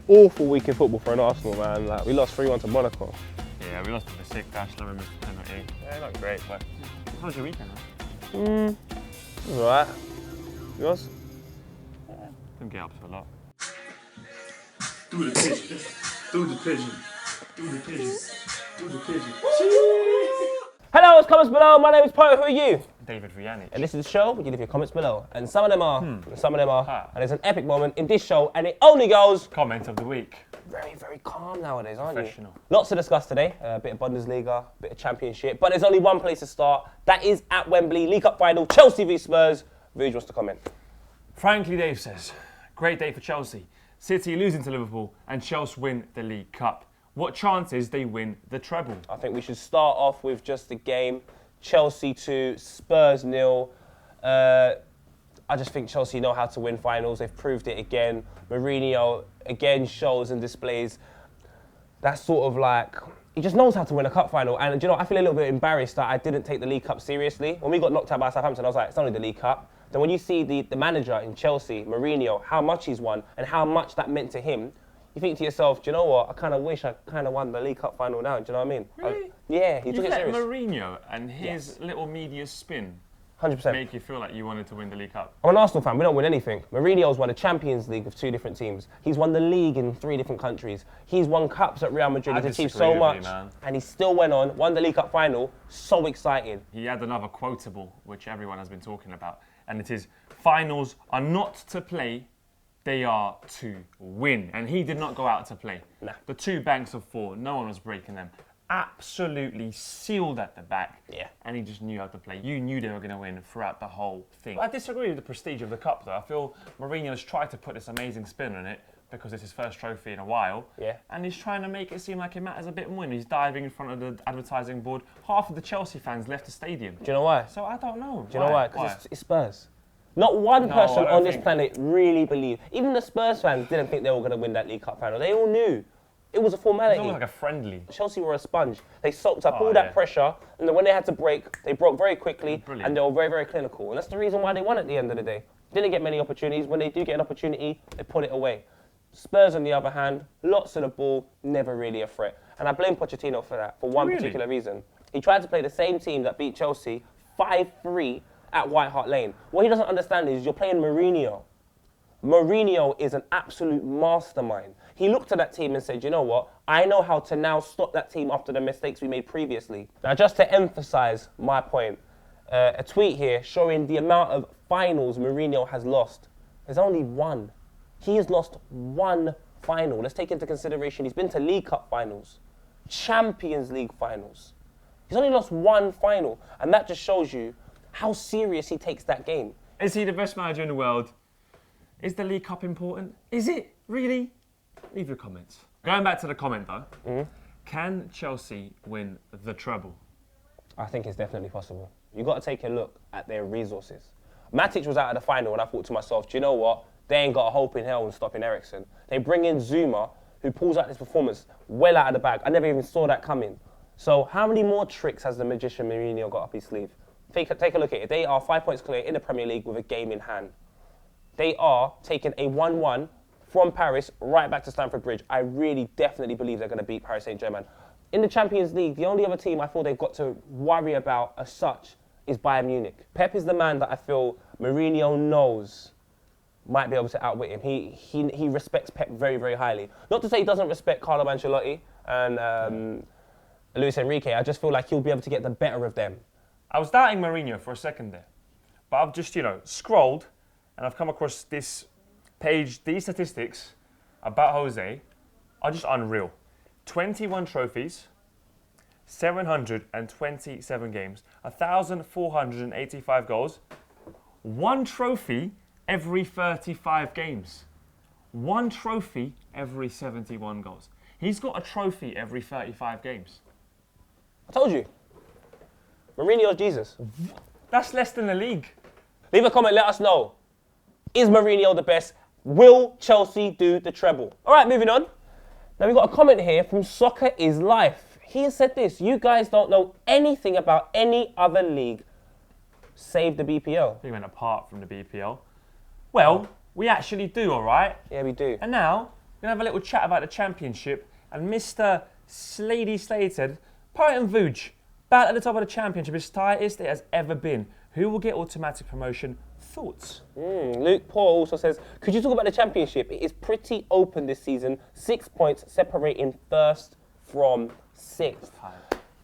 awful week in football for an Arsenal, man. Like, we lost 3-1 to Monaco. Yeah, we lost to the sick Dash, Lemon missed the penalty. Yeah, not great, but how was your weekend, man? It was alright. Yours? Yeah, didn't get up to a lot. Do the pigeon. Do the pigeon. Do the pigeon. Do the pigeon. Hello, it's comments below. My name is Poe. Who are you? David Rianic. And this is the show where you leave your comments below. And some of them are, and some of them are. Ah. And there's an epic moment in this show, and it only goes Comment of the week. very, very calm nowadays, aren't you? Professional. Lots to discuss today. A bit of Bundesliga, a bit of Championship. But there's only one place to start. That is at Wembley, League Cup final, Chelsea v Spurs. Vuj wants to comment. Frankly, Dave says, great day for Chelsea. City losing to Liverpool and Chelsea win the League Cup. What chances they win the treble? I think we should start off with just the game. Chelsea 2, Spurs 0. I just think Chelsea know how to win finals. They've proved it again. Mourinho again shows and displays that sort of like, he just knows how to win a cup final. And you know, I feel a little bit embarrassed that I didn't take the League Cup seriously. When we got knocked out by Southampton, I was like, it's only the League Cup. Then when you see the manager in Chelsea, Mourinho, how much he's won and how much that meant to him, you think to yourself, do you know what? I kind of wish I kind of won the League Cup final now. Do you know what I mean? Really? Yeah, he You took it let serious. Mourinho and his little media spin 100%. make you feel like you wanted to win the League Cup. I'm an Arsenal fan. We don't win anything. Mourinho's won a Champions League with 2 different teams. He's won the league in 3 different countries. He's won cups at Real Madrid. I He's achieved disagree so with much, you, man. and he still went on, won the League Cup final. So exciting. He had another quotable, which everyone has been talking about, and it is, finals are not to play, they are to win. And he did not go out to play. Nah. The 2 banks of 4, no one was breaking them. Absolutely sealed at the back. Yeah. And he just knew how to play. You knew they were going to win throughout the whole thing. I disagree with the prestige of the cup, though. I feel Mourinho's tried to put this amazing spin on it because it's his first trophy in a while. Yeah. And he's trying to make it seem like it matters a bit more. And he's diving in front of the advertising board. Half of the Chelsea fans left the stadium. Do you know why? So I don't know. Do you know why? Because it's Spurs. Not one No, person I don't on this think- planet really believed. Even the Spurs fans didn't think they were going to win that League Cup final. They all knew. It was a It's formality. almost like a friendly. Chelsea were a sponge. They soaked up Oh, all that yeah. pressure, and then when they had to break, they broke very quickly, Brilliant. and they were very, very clinical. And that's the reason why they won at the end of the day. Didn't get many opportunities. When they do get an opportunity, they put it away. Spurs, on the other hand, lots of the ball, never really a threat. And I blame Pochettino for that, for one Really? particular reason. He tried to play the same team that beat Chelsea 5-3 at White Hart Lane. What he doesn't understand is you're playing Mourinho. Mourinho is an absolute mastermind. He looked at that team and said, you know what? I know how to now stop that team after the mistakes we made previously. Now, just to emphasize my point, a tweet here showing the amount of finals Mourinho has lost. There's only one. He has lost 1 final. Let's take into consideration he's been to League Cup finals, Champions League finals. He's only lost 1 final, and that just shows you how serious he takes that game. Is he the best manager in the world? Is the League Cup important? Is it? Really? Leave your comments. Going back to the comment though, can Chelsea win the treble? I think it's definitely possible. You've got to take a look at their resources. Matic was out of the final, and I thought to myself, do you know what? They ain't got a hope in hell in stopping Eriksen. They bring in Zuma, who pulls out this performance well out of the bag. I never even saw that coming. So how many more tricks has the magician Mourinho got up his sleeve? Take a look at it. They are 5 points clear in the Premier League with a game in hand. They are taking a 1-1 from Paris right back to Stamford Bridge. I really definitely believe they're going to beat Paris Saint-Germain. In the Champions League, the only other team I feel they've got to worry about as such is Bayern Munich. Pep is the man that I feel Mourinho knows might be able to outwit him. He respects Pep very, very highly. Not to say he doesn't respect Carlo Ancelotti and Luis Enrique. I just feel like he'll be able to get the better of them. I was doubting Mourinho for a second there, but I've just, scrolled and I've come across this page. These statistics about Jose are just unreal. 21 trophies, 727 games, 1,485 goals, 1 trophy every 35 games, 1 trophy every 71 goals. He's got a trophy every 35 games. I told you. Mourinho's Jesus. That's less than the league. Leave a comment, let us know. Is Mourinho the best? Will Chelsea do the treble? All right, moving on. Now we've got a comment here from Soccer is Life. He has said this: you guys don't know anything about any other league save the BPL. He went apart from the BPL. Well, we actually do, all right? Yeah, we do. And now, We're going to have a little chat about the Championship. And Mr. Slady Slade said, Pirate and Vuj, battle at the top of the Championship is tightest it has ever been. Who will get automatic promotion? Thoughts? Luke Paul also says, could you talk about the Championship? It is pretty open this season. 6 points separating first from sixth.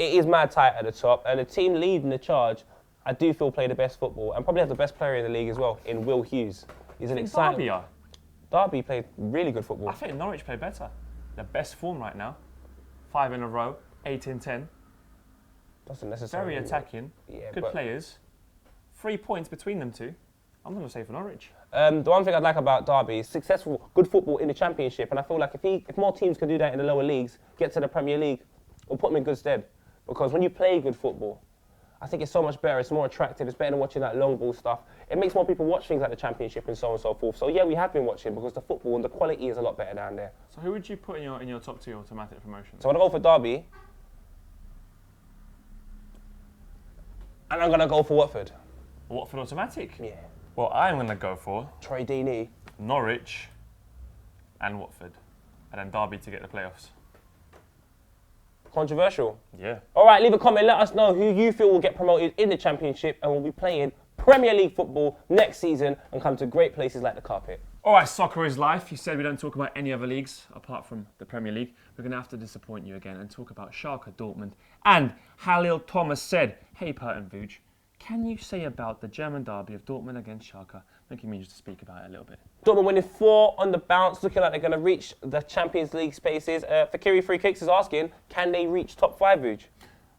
It is mad tight at the top, and the team leading the charge, I do feel play the best football and probably have the best player in the league as well, in Will Hughes. He's an exciting. Derby played really good football. I think Norwich played better. Their best form right now. 5 in a row, 8 in 10. Doesn't necessarily. Very attacking. Yeah, good players. 3 points between them two. I'm going to say for Norwich. The one thing I'd like about Derby is successful, good football in the Championship, and I feel like if more teams can do that in the lower leagues, get to the Premier League, it'll put them in good stead. Because when you play good football, I think it's so much better, it's more attractive, it's better than watching that long ball stuff. It makes more people watch things like the Championship and so on and so forth. So yeah, we have been watching because the football and the quality is a lot better down there. So who would you put in your top 2 automatic promotions? So I'm going to go for Derby, and I'm going to go for Watford. Watford automatic? Yeah. Well, I'm going to go for Troy Deeney, Norwich and Watford. And then Derby to get the playoffs. Controversial. Yeah. All right, leave a comment. Let us know who you feel will get promoted in the Championship and will be playing Premier League football next season and come to great places like the carpet. All right, soccer is life. You said we don't talk about any other leagues apart from the Premier League. We're going to have to disappoint you again and talk about Schalke, Dortmund. And Halil Thomas said, hey, Pert and Vuj, can you say about the German derby of Dortmund against Schalke? Making me just to speak about it a little bit. Dortmund winning 4 on the bounce, looking like they're going to reach the Champions League spaces. Fakiri Free Kicks is asking, can they reach top 5, Vuj?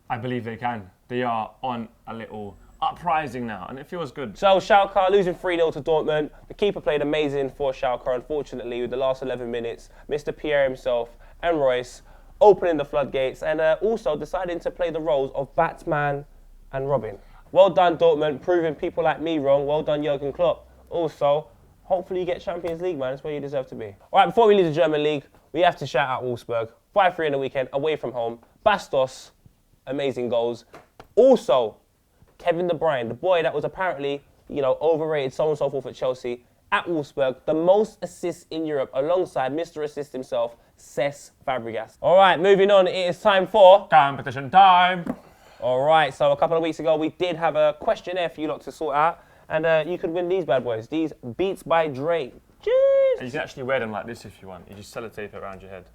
I believe they can. They are on a little uprising now, and it feels good. So Schalke losing 3-0 to Dortmund. The keeper played amazing for Schalke, unfortunately, with the last 11 minutes. Mr. Pierre himself and Royce opening the floodgates and also deciding to play the roles of Batman and Robin. Well done, Dortmund, proving people like me wrong. Well done, Jurgen Klopp. Also, hopefully you get Champions League, man. That's where you deserve to be. All right, before we leave the German League, we have to shout out Wolfsburg. 5-3 in the weekend, away from home. Bastos, amazing goals. Also, Kevin De Bruyne, the boy that was apparently, overrated, so on and so forth at Chelsea, at Wolfsburg, the most assists in Europe, alongside Mr. Assist himself, Cesc Fabregas. All right, moving on, it is time for... competition time! All right, so a couple of weeks ago, we did have a questionnaire for you lot to sort out, and you could win these bad boys, these Beats by Dre. Jeez. And you can actually wear them like this if you want. You just sellotape it around your head.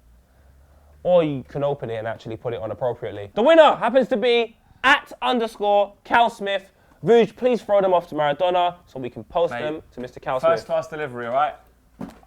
Or you can open it and actually put it on appropriately. The winner happens to be @_Cal Smith. Vuj, please throw them off to Maradona so we can post them to Mr. Cal Smith. First class delivery, all right?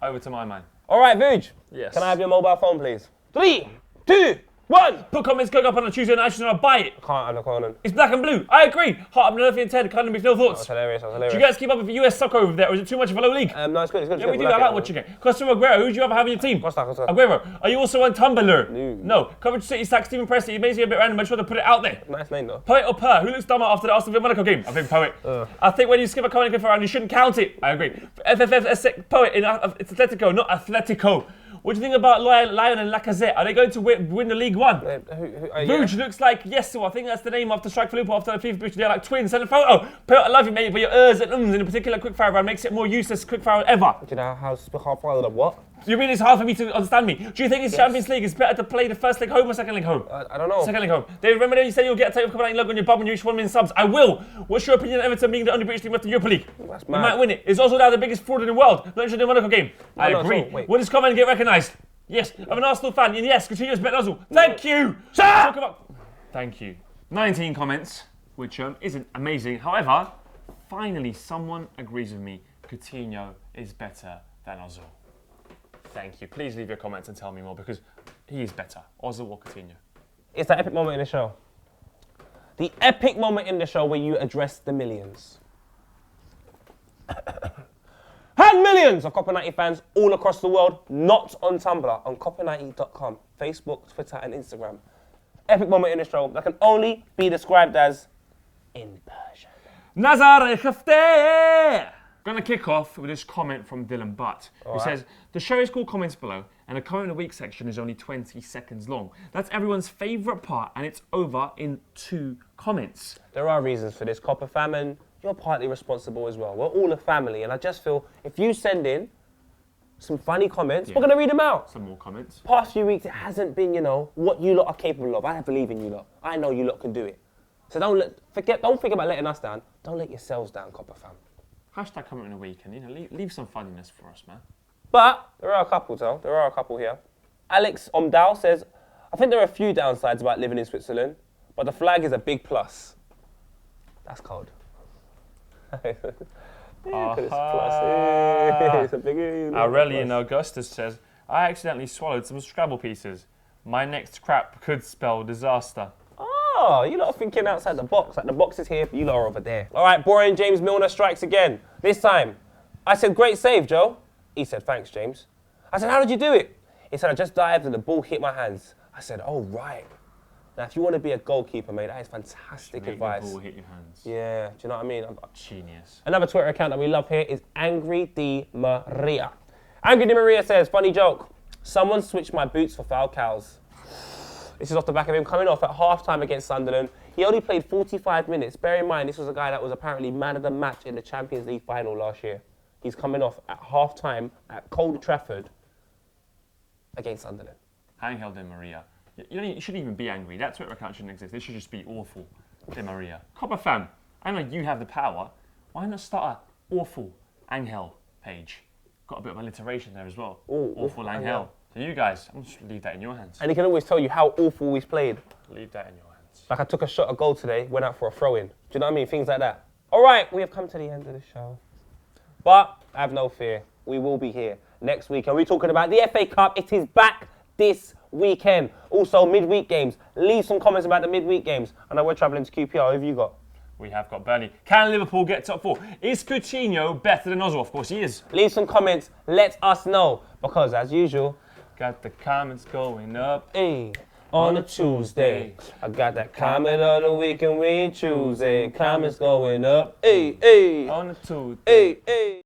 Over to my man. All right, Vuj. Yes. Can I have your mobile phone, please? 3, 2, 1. Put comments going up on a Tuesday night and I'll buy it. Can't have the Conan. It's black and blue. I agree. Heart of nothing intended. Kind of be no thoughts. That's hilarious. Do you guys keep up with US soccer over there, or is it too much of a low league? No, it's good. It's good. Yeah, we do. I like watching it. Costa Aguero, who do you ever have in your team? Costa. Aguero. Are you also on Tumblr? No. Coverage City sack Stephen Presley. It may seem a bit random, but I just want to put it out there. Nice name, though. Poet or Purr? Who looks dumber after the Aston Villa Monaco game? I think Poet. I think when you skip a comment for round, you shouldn't count it. I agree. FFF Poet. It's Atletico, not Atletico. What do you think about Lyon and Lacazette? Are they going to win the League One? Vuj looks like Yesu. I think that's the name after Strike Filippo after the FIFA boost. They're like twins. Send a photo. Put, I love you, mate, but your and ums in a particular quickfire round makes it more useless quickfire ever. Do you know how to what? You mean it's hard for me to understand me? Do you think in Champions League it's better to play the first leg home or second leg home? I don't know. Second leg home. David, remember you said you'll get a type of logo on your bum when you reach 1 million subs? I will. What's your opinion on Everton being the only British team left in Europa League? That's We mad. might win it. It's also now the biggest fraud in the world. Not interested in the Monaco game. I no, agree. so, wait. Will this comment get recognised? Yes. I'm an Arsenal fan. And yes, continuous bet nozzle. Thank you. Talk about... Thank you. 19 comments, which isn't amazing. However, finally someone agrees with me. Coutinho is better than Ozil. Thank you. Please leave your comments and tell me more because he is better. Ozil or Coutinho? It's that epic moment in the show. The epic moment in the show where you address the millions. Had millions of Copper 90 fans all across the world, not on Tumblr, on copper90.com, Facebook, Twitter, and Instagram. Epic moment in the show that can only be described as in Persian. Nazar Khafte! Gonna kick off with this comment from Dylan Butt, who says, the show is called Comments Below, and the comment of the week section is only 20 seconds long. That's everyone's favourite part, and it's over in 2 comments. There are reasons for this, Copper fam, and you're partly responsible as well. We're all a family, and I just feel if you send in some funny comments. We're going to read them out. Some more comments. Past few weeks, it hasn't been, you know, what you lot are capable of. I believe in you lot. I know you lot can do it. So don't think about letting us down. Don't let yourselves down, Copper fam. Hashtag comment in the weekend. You know, leave some funniness for us, man. But there are a couple, though. There are a couple here. Alex Omdal says, I think there are a few downsides about living in Switzerland, but the flag is a big plus. That's cold. Aurelian Augustus says, I accidentally swallowed some Scrabble pieces. My next crap could spell disaster. Oh, you lot are thinking outside the box. Like the box is here, you lot are over there. All right, boring James Milner strikes again. This time, I said, great save, Joe. He said, thanks, James. I said, how did you do it? He said, I just dived and the ball hit my hands. I said, oh, right. Now, if you want to be a goalkeeper, mate, that is fantastic advice. The ball hit your hands. Yeah, do you know what I mean? Genius. Another Twitter account that we love here is Angry Di Maria. Angry Di Maria says, funny joke. Someone switched my boots for Falcao's. This is off the back of him coming off at half-time against Sunderland. He only played 45 minutes. Bear in mind, this was a guy that was apparently man of the match in the Champions League final last year. He's coming off at half-time at Old Trafford against Sunderland. Angel Di Maria. You shouldn't even be angry. That Twitter account shouldn't exist. It should just be awful. Di Maria. Copper fan, I know you have the power. Why not start a awful Angel page? Got a bit of alliteration there as well. Ooh, awful Angel. So you guys, I'm just leave that in your hands. And he can always tell you how awful he's played. Leave that in your hands. Like I took a shot at goal today, went out for a throw-in. Do you know what I mean? Things like that. All right, we have come to the end of the show. But have no fear. We will be here next week. And we're talking about the FA Cup. It is back this weekend. Also, midweek games. Leave some comments about the midweek games. I know we're travelling to QPR. Who have you got? We have got Burnley. Can Liverpool get top four? Is Coutinho better than Oswald? Of course he is. Leave some comments. Let us know. Because, as usual, got the comments going up. Hey, on a Tuesday. I got that comment on the weekend we Tuesday. Comments going up. Hey, hey. On a Tuesday. Hey, hey.